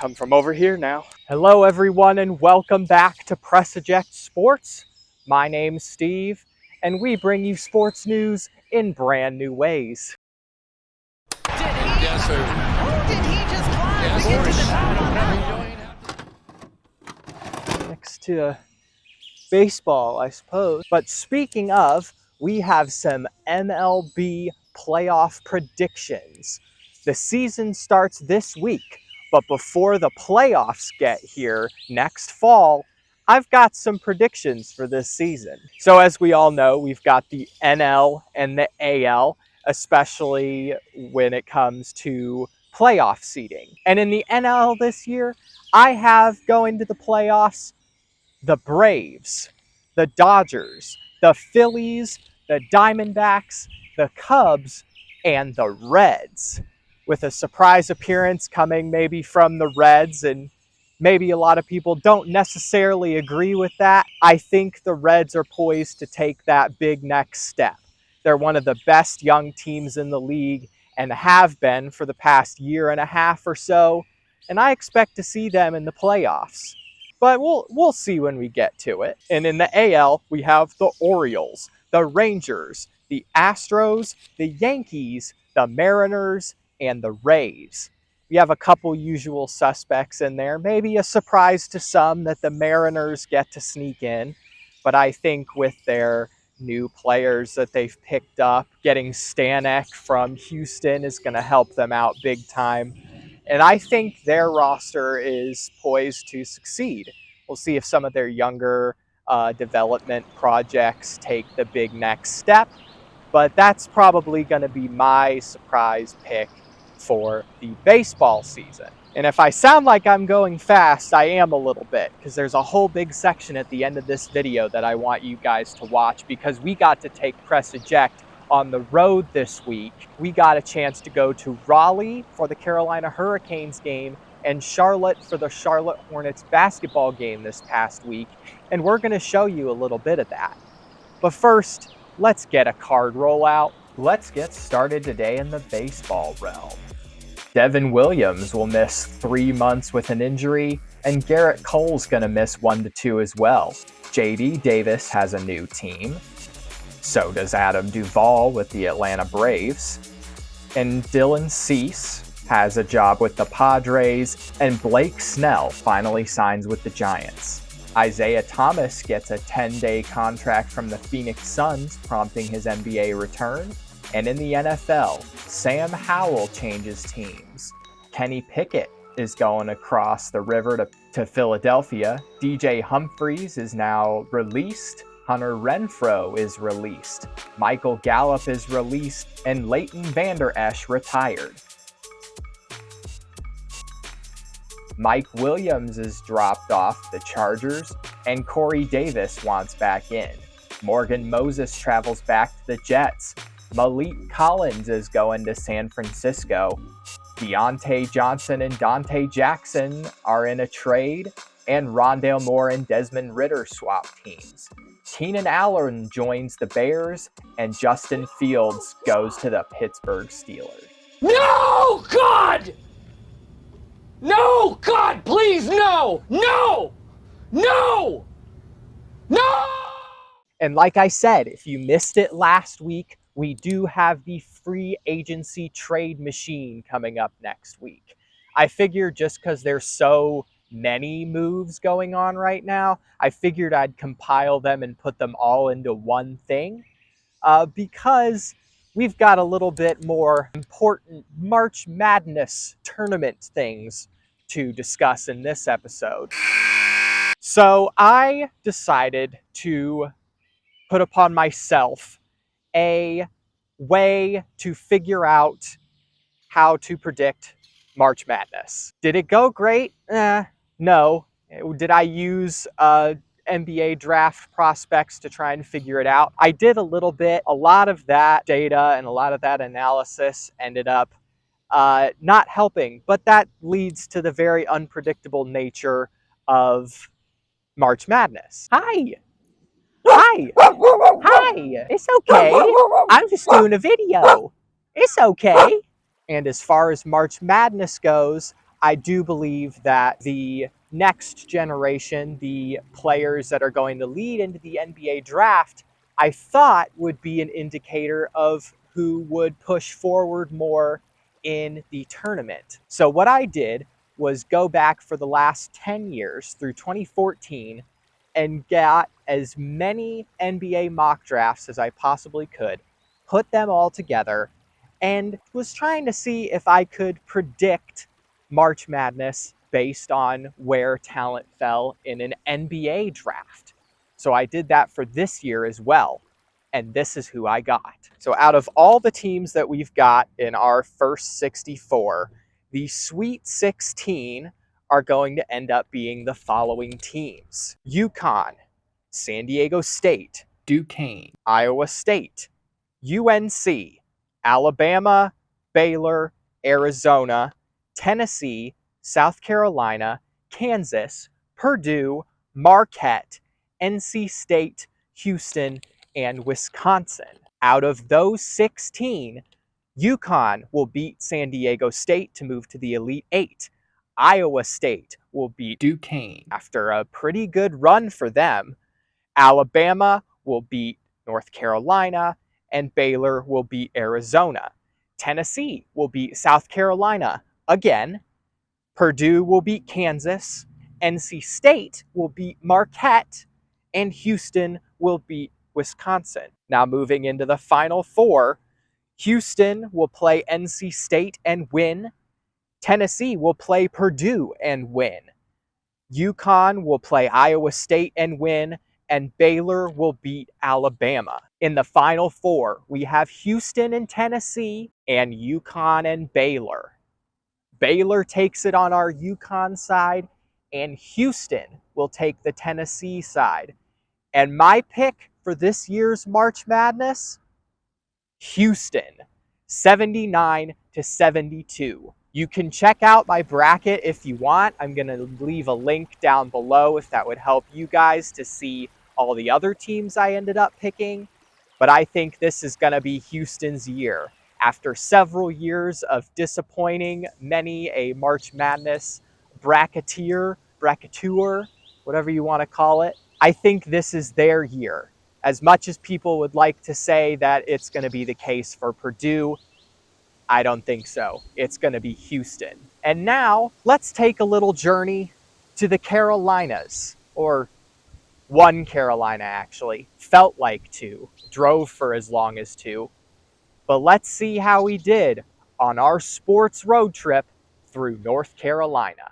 come from over here now. Hello everyone and welcome back to Press Eject Sports. My name's Steve and we bring you sports news in brand new ways. Did he just climb to get to the top? Next to baseball, I suppose. But speaking of, we have some MLB playoff predictions. The season starts this week, but before the playoffs get here next fall, I've got some predictions for this season. So as we all know, we've got the NL and the AL, especially when it comes to playoff seeding. And in the NL this year, I have going to the playoffs the Braves, the Dodgers, the Phillies, the Diamondbacks, the Cubs, and the Reds. With a surprise appearance coming maybe from the Reds, and maybe a lot of people don't necessarily agree with that. I think the Reds are poised to take that big next step. They're one of the best young teams in the league and have been for the past year and a half or so, and I expect to see them in the playoffs. But we'll see when we get to it. And in the AL, we have the Orioles, the Rangers, the Astros, the Yankees, the Mariners, and the Rays. We have a couple usual suspects in there. Maybe a surprise to some that the Mariners get to sneak in. But I think with their new players that they've picked up, getting Stanek from Houston is going to help them out big time. And I think their roster is poised to succeed. We'll see if some of their younger development projects take the big next step. But that's probably going to be my surprise pick for the baseball season. And if I sound like I'm going fast, I am a little bit, because there's a whole big section at the end of this video that I want you guys to watch, because we got to take Press Eject on the road this week. We got a chance to go to Raleigh for the Carolina Hurricanes game and Charlotte for the Charlotte Hornets basketball game this past week, and we're going to show you a little bit of that. But first, let's get a card rollout. Let's get started today in the baseball realm. Devin Williams will miss 3 months with an injury, and Garrett Cole's going to miss 1 to 2 as well. JD Davis has a new team. So does Adam Duvall with the Atlanta Braves. And Dylan Cease has a job with the Padres, and Blake Snell finally signs with the Giants. Isaiah Thomas gets a 10-day contract from the Phoenix Suns, prompting his NBA return. And in the NFL, Sam Howell changes teams. Kenny Pickett is going across the river to Philadelphia. DJ Humphries is now released. Hunter Renfroe is released. Michael Gallup is released. And Leighton Vander Esch retired. Mike Williams is dropped off the Chargers, and Corey Davis wants back in. Morgan Moses travels back to the Jets. Malik Collins is going to San Francisco. Deontay Johnson and Dante Jackson are in a trade, and Rondale Moore and Desmond Ridder swap teams. Keenan Allen joins the Bears, and Justin Fields goes to the Pittsburgh Steelers. No, God! No, God, please, no! No! No! No! And like I said, if you missed it last week, we do have the free agency trade machine coming up next week. I figured just because there's so many moves going on right now, I figured I'd compile them and put them all into one thing, because we've got a little bit more important March Madness tournament things to discuss in this episode. So I decided to put upon myself a way to figure out how to predict March Madness. Did it go great? No. Did I use NBA draft prospects to try and figure it out? I did a little bit. A lot of that data and a lot of that analysis ended up not helping, but that leads to the very unpredictable nature of March Madness. Hi! Hi! Hi! It's okay. I'm just doing a video. It's okay. And as far as March Madness goes, I do believe that the next generation, the players that are going to lead into the NBA draft, I thought would be an indicator of who would push forward more in the tournament. So what I did was go back for the last 10 years through 2014 and got as many NBA mock drafts as I possibly could, put them all together, and was trying to see if I could predict March Madness based on where talent fell in an NBA draft. So I did that for this year as well. And this is who I got. So out of all the teams that we've got in our first 64, the Sweet 16 are going to end up being the following teams: UConn, San Diego State, Duquesne, Iowa State, UNC, Alabama, Baylor, Arizona, Tennessee, South Carolina, Kansas, Purdue, Marquette, NC State, Houston, and Wisconsin. Out of those 16, UConn will beat San Diego State to move to the Elite Eight. Iowa State will beat Duquesne, after a pretty good run for them. Alabama will beat North Carolina, and Baylor will beat Arizona. Tennessee will beat South Carolina again. Purdue will beat Kansas. NC State will beat Marquette, and Houston will beat Wisconsin. Now moving into the Final Four, Houston will play NC State and win. Tennessee will play Purdue and win. UConn will play Iowa State and win, and Baylor will beat Alabama. In the Final Four, we have Houston and Tennessee, and UConn and Baylor. Baylor takes it on our UConn side, and Houston will take the Tennessee side. And my pick for this year's March Madness, Houston, 79-72. You can check out my bracket if you want. I'm going to leave a link down below if that would help you guys to see all the other teams I ended up picking. But I think this is going to be Houston's year. After several years of disappointing many a March Madness bracketeer, whatever you want to call it, I think this is their year. As much as people would like to say that it's going to be the case for Purdue, I don't think so. It's going to be Houston. And now, let's take a little journey to the Carolinas, or one Carolina actually. Felt like two. Drove for as long as two. But let's see how we did on our sports road trip through North Carolina.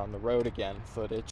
on the road again footage.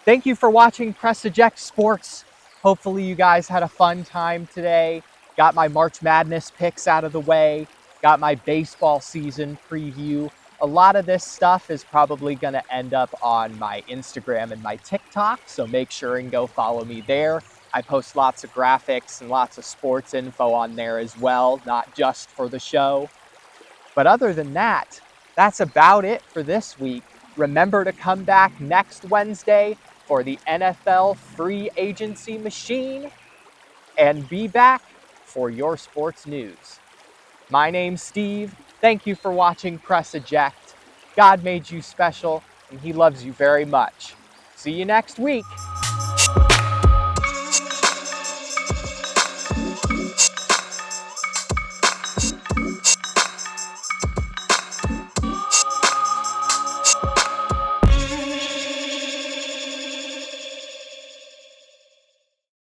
Thank you for watching Press Eject Sports. Hopefully you guys had a fun time today. Got my March Madness picks out of the way. Got my baseball season preview. A lot of this stuff is probably going to end up on my Instagram and my TikTok, so make sure and go follow me there. I post lots of graphics and lots of sports info on there as well, not just for the show. But other than that, that's about it for this week. Remember to come back next Wednesday for the NFL free agency machine, and be back for your sports news. My name's Steve. Thank you for watching Press Eject. God made you special, and he loves you very much. See you next week.